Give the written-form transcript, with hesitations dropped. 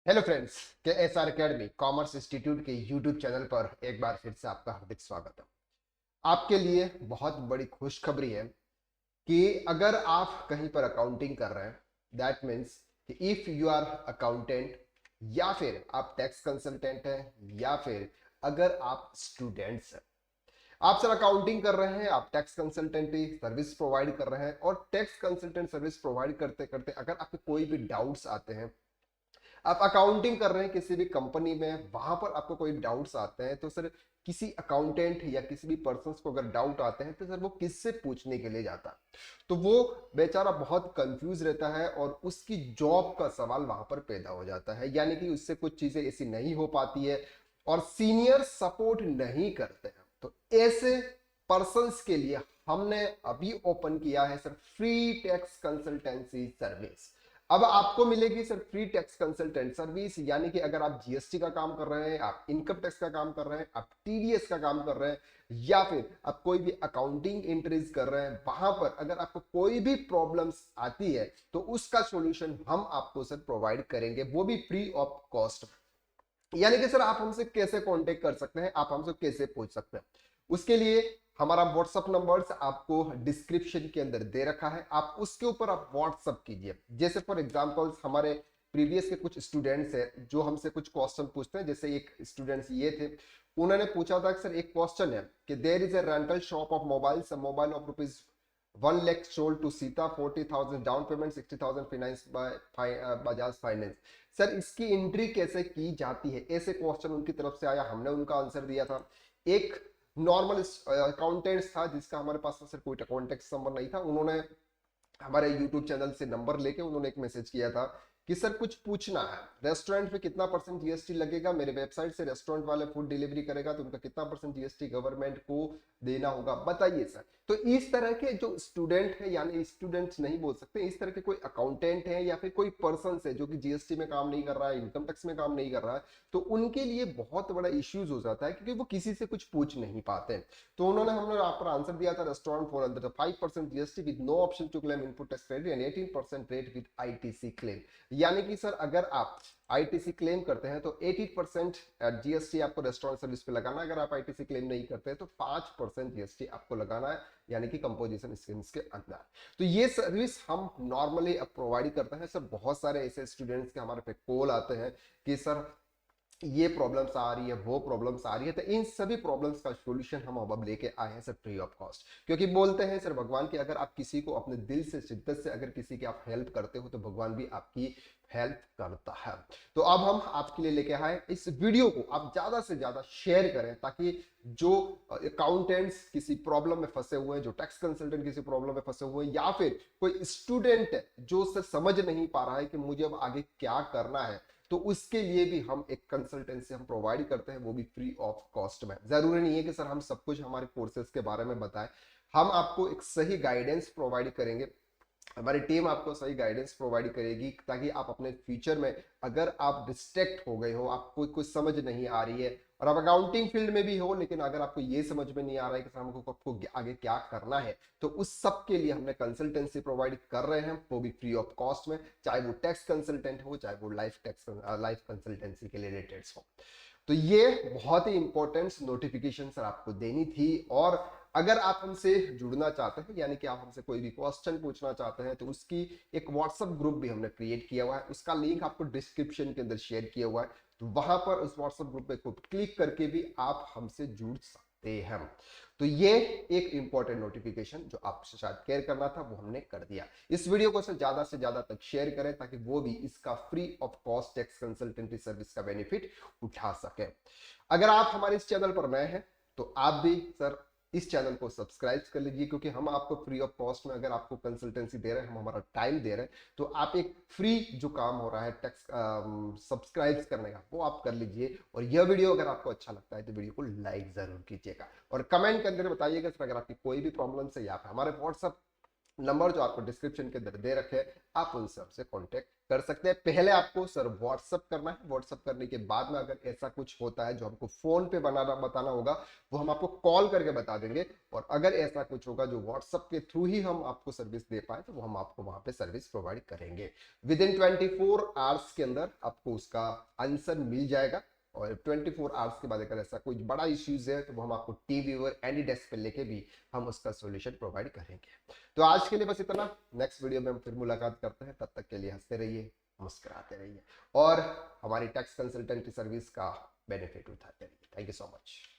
Hello friends, के S R academy commerce institute के YouTube channel पर एक बार फिर से आपका हार्दिक स्वागत है। आपके लिए बहुत बड़ी खुशखबरी है कि अगर आप कहीं पर अकाउंटिंग कर रहे हैं, दैट मीन्स कि इफ यू आर अकाउंटेंट या फिर आप टैक्स कंसल्टेंट हैं या फिर अगर आप स्टूडेंट्स हैं, आप सर अकाउंटिंग कर रहे हैं, आप टैक्स कंसल्टेंटी सर्विस प्रोवाइड कर रहे हैं और टैक्स कंसल्टेंट सर्विस प्रोवाइड करते करते अगर आपको कोई भी डाउट्स आते हैं, आप अकाउंटिंग कर रहे हैं किसी भी कंपनी में, वहां पर आपको कोई डाउट्स आते हैं तो सर किसी अकाउंटेंट या किसी भी पर्सन को अगर डाउट आते हैं तो सर वो किससे पूछने के लिए जाता है। तो वो बेचारा बहुत कंफ्यूज रहता है और उसकी जॉब का सवाल वहां पर पैदा हो जाता है, यानी कि उससे कुछ चीजें ऐसी नहीं हो पाती है और सीनियर सपोर्ट नहीं करते हैं। तो ऐसे पर्संस के लिए हमने अभी ओपन किया है sir free tax consultancy service. अब आपको मिलेगी sir free tax consultant service, यानी कि अगर आप जीएसटी का काम कर रहे हैं, आप इनकम टैक्स का काम कर रहे हैं, आप टीडीएस का काम कर रहे हैं या फिर आप कोई भी अकाउंटिंग एंट्रीज कर रहे हैं, वहां पर अगर आपको कोई भी प्रॉब्लम्स आती है तो उसका सॉल्यूशन हम आपको सर प्रोवाइड करेंगे, वो भी फ्री ऑफ कॉस्ट। यानी कि सर आप हमसे कैसे कांटेक्ट कर सकते हैं, आप हमसे कैसे पूछ सकते हैं, उसके लिए हमारा व्हाट्सअप नंबर आपको डिस्क्रिप्शन के अंदर दे रखा है, आप उसके ऊपर आप व्हाट्सअप कीजिए। जैसे फॉर एग्जांपल हमारे प्रीवियस के कुछ स्टूडेंट्स हैं जो हमसे कुछ क्वेश्चन पूछते हैं, जैसे एक स्टूडेंट्स ये थे, उन्होंने पूछा था कि सर एक क्वेश्चन है कि there is a rental shop of mobiles, mobile of rupees 1 lakh sold to Sita, 40,000 down payment, 60,000 finance by Bajaj finance. Sir इसकी एंट्री कैसे की जाती है, ऐसे क्वेश्चन उनकी तरफ से आया, हमने उनका आंसर दिया था। एक नॉर्मल अकाउंटेंट्स था जिसका हमारे पास सर कोई कॉन्टेक्ट नंबर नहीं था, उन्होंने हमारे यूट्यूब चैनल से नंबर लेके उन्होंने एक मैसेज किया था कि सर कुछ पूछना है, रेस्टोरेंट पे कितना परसेंट जीएसटी लगेगा, मेरे वेबसाइट से रेस्टोरेंट वाले फूड डिलीवरी करेगा तो उनका कितना परसेंट जीएसटी गवर्नमेंट को देना होगा, बताइए सर। तो इस तरह के जो स्टूडेंट है, यानी स्टूडेंट्स नहीं बोल सकते, इस तरह के कोई अकाउंटेंट है या फिर कोई पर्सन है जो कि जीएसटी में काम नहीं कर रहा है, इनकम टैक्स में काम नहीं कर रहा है, तो उनके लिए बहुत बड़ा इश्यूज हो जाता है क्योंकि वो किसी से कुछ पूछ नहीं पाते। तो उन्होंने हमने यहाँ पर आंसर दिया था, restaurant for under 5% GST with no option to claim input tax credit and 18% rate with ITC claim. यानी कि सर अगर आप आईटीसी क्लेम करते हैं तो 80% जीएसटी आपको रेस्टोरेंट सर्विस पे लगाना है, अगर आप आईटीसी क्लेम नहीं करते हैं तो 5% जीएसटी आपको लगाना है, यानी कि कंपोजिशन स्कीम्स के अंदर। तो ये सर्विस हम नॉर्मली अब प्रोवाइड करते हैं सर। बहुत सारे ऐसे स्टूडेंट्स के हमारे पे कॉल आते हैं कि सर ये प्रॉब्लम्स आ रही है, वो प्रॉब्लम्स आ रही है, तो इन सभी प्रॉब्लम्स का सॉल्यूशन हम अब लेके आए हैं सर फ्री ऑफ कॉस्ट। क्योंकि बोलते हैं सर भगवान की अगर आप किसी को अपने दिल से शिद्दत से अगर किसी की आप हेल्प करते हो तो भगवान भी आपकी हेल्प करता है। तो अब हम आपके लिए लेके आए, इस वीडियो को आप ज्यादा से ज्यादा शेयर करें ताकि जो अकाउंटेंट्स किसी प्रॉब्लम में फंसे हुए हैं, जो टैक्स कंसल्टेंट किसी प्रॉब्लम में फंसे हुए हैं, या फिर कोई स्टूडेंट है जो सर समझ नहीं पा रहा है कि मुझे अब आगे क्या करना है, तो उसके लिए भी हम एक कंसल्टेंसी हम प्रोवाइड करते हैं, वो भी फ्री ऑफ कॉस्ट में। जरूरी नहीं है कि सर हम सब कुछ हमारे कोर्सेज के बारे में बताएं, हम आपको एक सही गाइडेंस प्रोवाइड करेंगे, हमारी टीम आपको सही गाइडेंस प्रोवाइड करेगी ताकि आप अपने फ्यूचर में अगर आप डिस्ट्रैक्ट हो गए हो, आपको कुछ समझ नहीं आ रही है और आप अकाउंटिंग फील्ड में भी हो, लेकिन अगर आपको ये समझ में नहीं आ रहा है कि हमको आपको आगे क्या करना है, तो उस सब के लिए हमने कंसल्टेंसी प्रोवाइड कर रहे हैं, वो भी फ्री ऑफ कॉस्ट में, चाहे वो टैक्स कंसल्टेंट हो चाहे वो लाइफ कंसल्टेंसी के रिलेटेड हो। तो ये बहुत ही इंपॉर्टेंट नोटिफिकेशन सर आपको देनी थी। और अगर आप हमसे जुड़ना चाहते हैं, यानी कि आप हमसे कोई भी क्वेश्चन पूछना चाहते हैं, तो उसकी एक व्हाट्सएप ग्रुप भी हमने क्रिएट किया हुआ है, उसका लिंक आपको डिस्क्रिप्शन के अंदर शेयर किया हुआ है, तो वहां पर उस व्हाट्सएप ग्रुप पे को क्लिक करके भी आप हमसे जुड़ सकते हैं। तो ये एक इंपॉर्टेंट नोटिफिकेशन जो आपसे शायद केयर करना था वो हमने कर दिया। इस वीडियो को ज्यादा से ज्यादा तक शेयर करें ताकि वो भी इसका free of cost tax consultancy service का बेनिफिट उठा सके। अगर आप हमारे इस चैनल पर नए हैं तो आप भी सर इस चैनल को सब्सक्राइब कर लीजिए, क्योंकि हम आपको फ्री ऑफ कॉस्ट में अगर आपको कंसल्टेंसी दे रहे हैं, हम हमारा टाइम दे रहे हैं, तो आप एक फ्री जो काम हो रहा है टैक्स सब्सक्राइब करने का वो आप कर लीजिए। और यह वीडियो अगर आपको अच्छा लगता है तो वीडियो को लाइक जरूर कीजिएगा और कमेंट के अंदर बताइएगा अगर आपकी कोई भी प्रॉब्लम है, या हमारे व्हाट्सएप नंबर जो आपको डिस्क्रिप्शन के अंदर दे रखे हैं, आप उन सब से कांटेक्ट कर सकते हैं। पहले आपको सर व्हाट्सअप करना है, व्हाट्सअप करने के बाद में अगर ऐसा कुछ होता है जो हमको फोन पे बताना होगा, वो हम आपको कॉल करके बता देंगे। और अगर ऐसा कुछ होगा जो व्हाट्सअप के थ्रू ही हम आपको सर्विस दे पाए, तो वो हम आपको वहां पे सर्विस प्रोवाइड करेंगे। विद इन 24 आवर्स के अंदर आपको उसका आंसर मिल जाएगा। और 24 आवर्स के बाद अगर ऐसा कोई बड़ा इश्यूज है, तो वो हम आपको TeamViewer एनी डेस्क पे लेके भी हम उसका सॉल्यूशन प्रोवाइड करेंगे। तो आज के लिए बस इतना। नेक्स्ट वीडियो में हम फिर मुलाकात करते हैं, तब तक के लिए हंसते रहिए, मुस्कुराते रहिए और हमारी टैक्स कंसल्टेंट की सर्विस का बेनिफिट उठाते रहिए। Thank you so much.